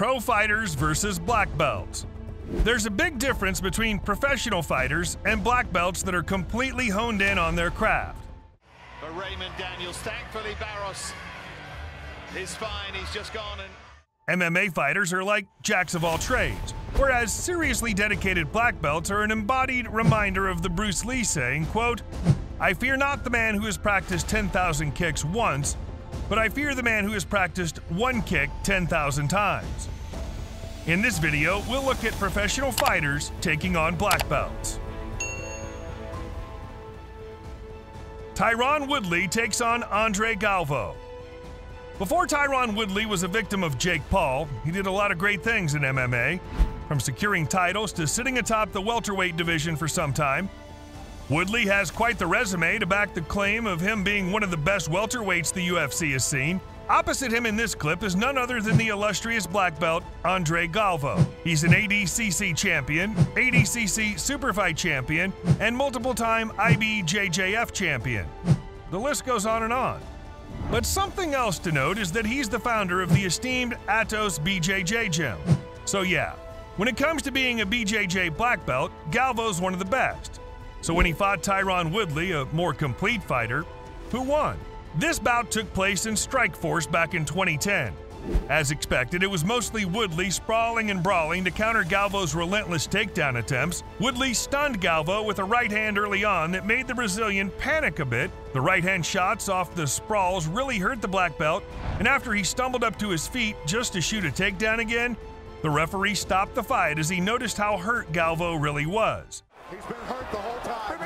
Pro fighters versus black belts. There's a big difference between professional fighters and black belts that are completely honed in on their craft. For Raymond Daniels, thankfully Barros is fine, he's just gone. And MMA fighters are like jacks of all trades, whereas seriously dedicated black belts are an embodied reminder of the Bruce Lee saying, quote, "I fear not the man who has practiced 10,000 kicks once, but I fear the man who has practiced one kick 10,000 times." In this video, we'll look at professional fighters taking on black belts. Tyron Woodley takes on Andre Galvão. Before Tyron Woodley was a victim of Jake Paul, he did a lot of great things in MMA, from securing titles to sitting atop the welterweight division for some time. Woodley has quite the resume to back the claim of him being one of the best welterweights the UFC has seen. Opposite him in this clip is none other than the illustrious black belt, Andre Galvão. He's an ADCC champion, ADCC Superfight champion, and multiple-time IBJJF champion. The list goes on and on. But something else to note is that he's the founder of the esteemed Atos BJJ gym. So yeah, when it comes to being a BJJ black belt, Galvão's one of the best. So when he fought Tyron Woodley, a more complete fighter, who won? This bout took place in Strikeforce back in 2010. As expected, it was mostly Woodley sprawling and brawling to counter Galvão's relentless takedown attempts. Woodley stunned Galvão with a right hand early on that made the Brazilian panic a bit. The right hand shots off the sprawls really hurt the black belt, and after he stumbled up to his feet just to shoot a takedown again, the referee stopped the fight as he noticed how hurt Galvão really was. He's been hurt the whole time.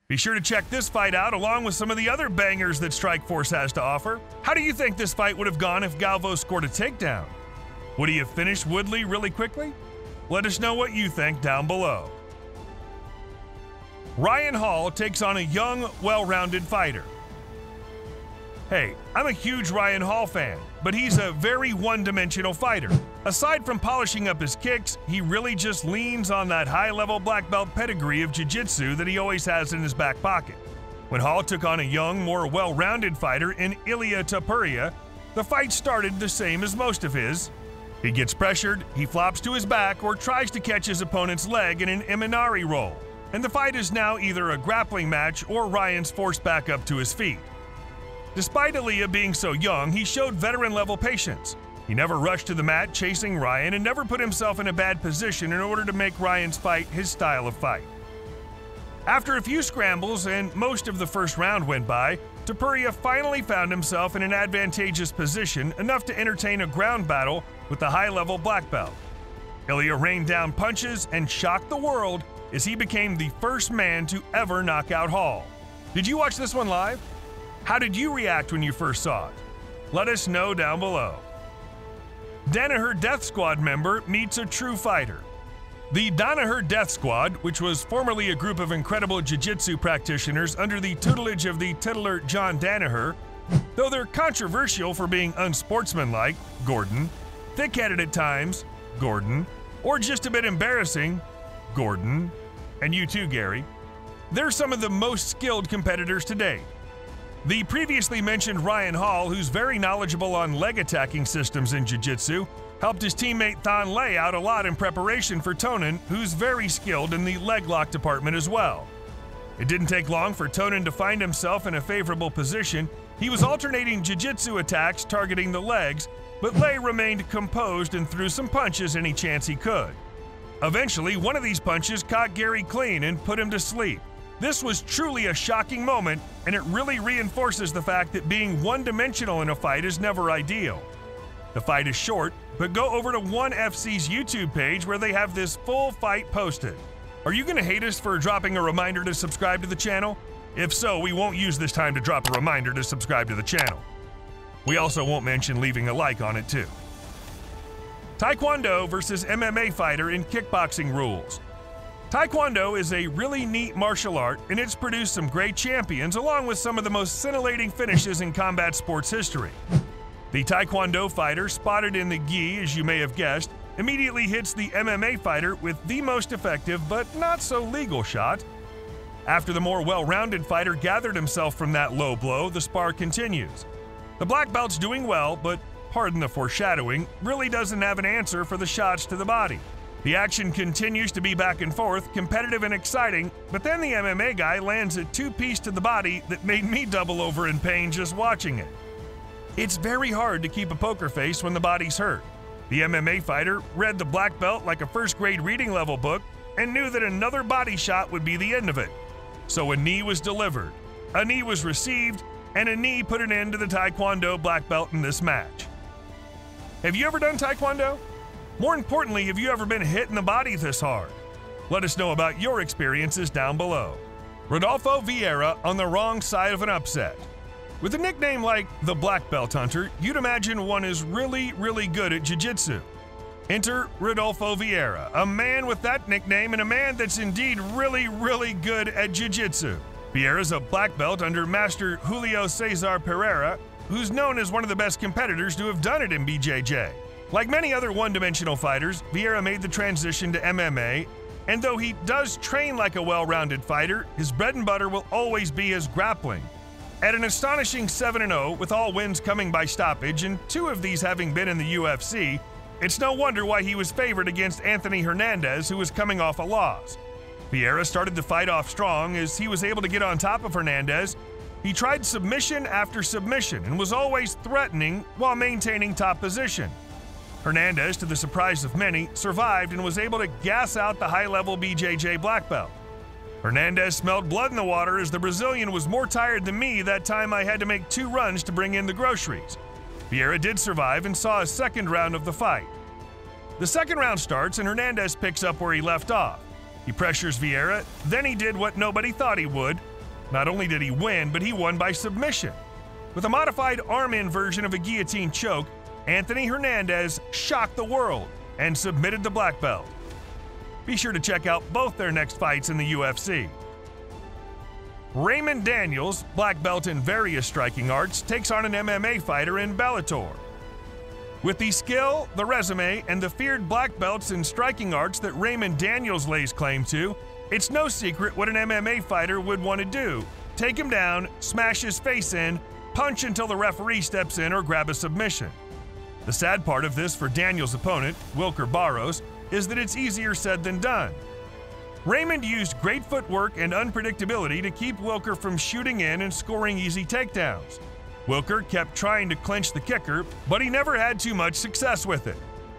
Be sure to check this fight out along with some of the other bangers that Strikeforce has to offer. How do you think this fight would have gone if Galvão scored a takedown? Would he have finished Woodley really quickly? Let us know what you think down below. Ryan Hall takes on a young, well-rounded fighter. Hey, I'm a huge Ryan Hall fan, but he's a very one-dimensional fighter. Aside from polishing up his kicks, he really just leans on that high-level black belt pedigree of jiu-jitsu that he always has in his back pocket. When Hall took on a young, more well-rounded fighter in Ilia Topuria, the fight started the same as most of his. He gets pressured, he flops to his back, or tries to catch his opponent's leg in an Imanari roll, and the fight is now either a grappling match or Ryan's forced back up to his feet. Despite Ilia being so young, he showed veteran-level patience. He never rushed to the mat chasing Ryan and never put himself in a bad position in order to make Ryan's fight his style of fight. After a few scrambles and most of the first round went by, Topuria finally found himself in an advantageous position enough to entertain a ground battle with the high-level black belt. Ilia rained down punches and shocked the world as he became the first man to ever knock out Hall. Did you watch this one live? How did you react when you first saw it? Let us know down below. Danaher Death Squad member meets a true fighter. The Danaher Death Squad, which was formerly a group of incredible jiu-jitsu practitioners under the tutelage of the titular John Danaher, though they're controversial for being unsportsmanlike, Gordon, thick-headed at times, Gordon, or just a bit embarrassing, Gordon, and you too, Gary, they're some of the most skilled competitors to date. The previously mentioned Ryan Hall, who's very knowledgeable on leg attacking systems in jiu-jitsu, helped his teammate Thon Lay out a lot in preparation for Tonin, who's very skilled in the leg lock department as well. It didn't take long for Tonin to find himself in a favorable position. He was alternating jiu-jitsu attacks targeting the legs, but Lay remained composed and threw some punches any chance he could. Eventually, one of these punches caught Gary clean and put him to sleep. This was truly a shocking moment, and it really reinforces the fact that being one-dimensional in a fight is never ideal. The fight is short, but go over to ONE FC's YouTube page where they have this full fight posted. Are you going to hate us for dropping a reminder to subscribe to the channel? If so, we won't use this time to drop a reminder to subscribe to the channel. We also won't mention leaving a like on it too. Taekwondo versus MMA fighter in kickboxing rules. Taekwondo is a really neat martial art, and it's produced some great champions along with some of the most scintillating finishes in combat sports history. The Taekwondo fighter, spotted in the gi as you may have guessed, immediately hits the MMA fighter with the most effective but not so legal shot. After the more well-rounded fighter gathered himself from that low blow, the spar continues. The black belt's doing well, but pardon the foreshadowing, really doesn't have an answer for the shots to the body. The action continues to be back and forth, competitive and exciting, but then the MMA guy lands a two-piece to the body that made me double over in pain just watching it. It's very hard to keep a poker face when the body's hurt. The MMA fighter read the black belt like a first-grade reading level book and knew that another body shot would be the end of it. So a knee was delivered, a knee was received, and a knee put an end to the Taekwondo black belt in this match. Have you ever done Taekwondo? More importantly, have you ever been hit in the body this hard? Let us know about your experiences down below. Rodolfo Vieira on the wrong side of an upset. With a nickname like the Black Belt Hunter, you'd imagine one is really good at jiu-jitsu. Enter Rodolfo Vieira, a man with that nickname and a man that's indeed really good at jiu-jitsu. Vieira's a black belt under Master Julio Cesar Pereira, who's known as one of the best competitors to have done it in BJJ. Like many other one-dimensional fighters, Vieira made the transition to MMA, and though he does train like a well-rounded fighter, his bread and butter will always be his grappling. At an astonishing 7-0, with all wins coming by stoppage and 2 of these having been in the UFC, it's no wonder why he was favored against Anthony Hernandez, who was coming off a loss. Vieira started the fight off strong as he was able to get on top of Hernandez. He tried submission after submission and was always threatening while maintaining top position. Hernandez, to the surprise of many, survived and was able to gas out the high-level BJJ black belt. Hernandez smelled blood in the water as the Brazilian was more tired than me that time I had to make 2 runs to bring in the groceries. Vieira did survive and saw a second round of the fight. The second round starts and Hernandez picks up where he left off. He pressures Vieira, then he did what nobody thought he would. Not only did he win, but he won by submission. With a modified arm-in version of a guillotine choke, Anthony Hernandez shocked the world and submitted the black belt. Be sure to check out both their next fights in the UFC. Raymond Daniels, black belt in various striking arts, takes on an MMA fighter in Bellator. With the skill, the resume, and the feared black belts in striking arts that Raymond Daniels lays claim to, it's no secret what an MMA fighter would want to do: take him down, smash his face in, punch until the referee steps in, or grab a submission. The sad part of this for Daniels' opponent, Wilker Barros, is that it's easier said than done. Raymond used great footwork and unpredictability to keep Wilker from shooting in and scoring easy takedowns. Wilker kept trying to clinch the kicker, but he never had too much success with it.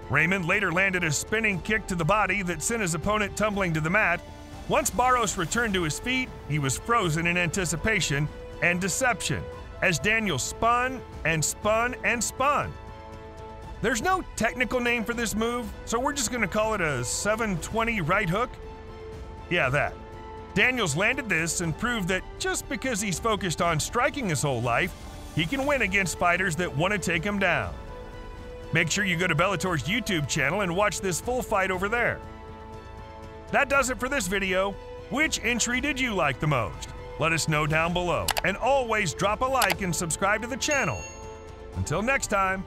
Raymond later landed a spinning kick to the body that sent his opponent tumbling to the mat. Once Barros returned to his feet, he was frozen in anticipation and deception as Daniels spun and spun and spun. There's no technical name for this move, so we're just going to call it a 720 right hook. Yeah, that. Daniels landed this and proved that just because he's focused on striking his whole life, he can win against fighters that want to take him down. Make sure you go to Bellator's YouTube channel and watch this full fight over there. That does it for this video. Which entry did you like the most? Let us know down below. And always drop a like and subscribe to the channel. Until next time.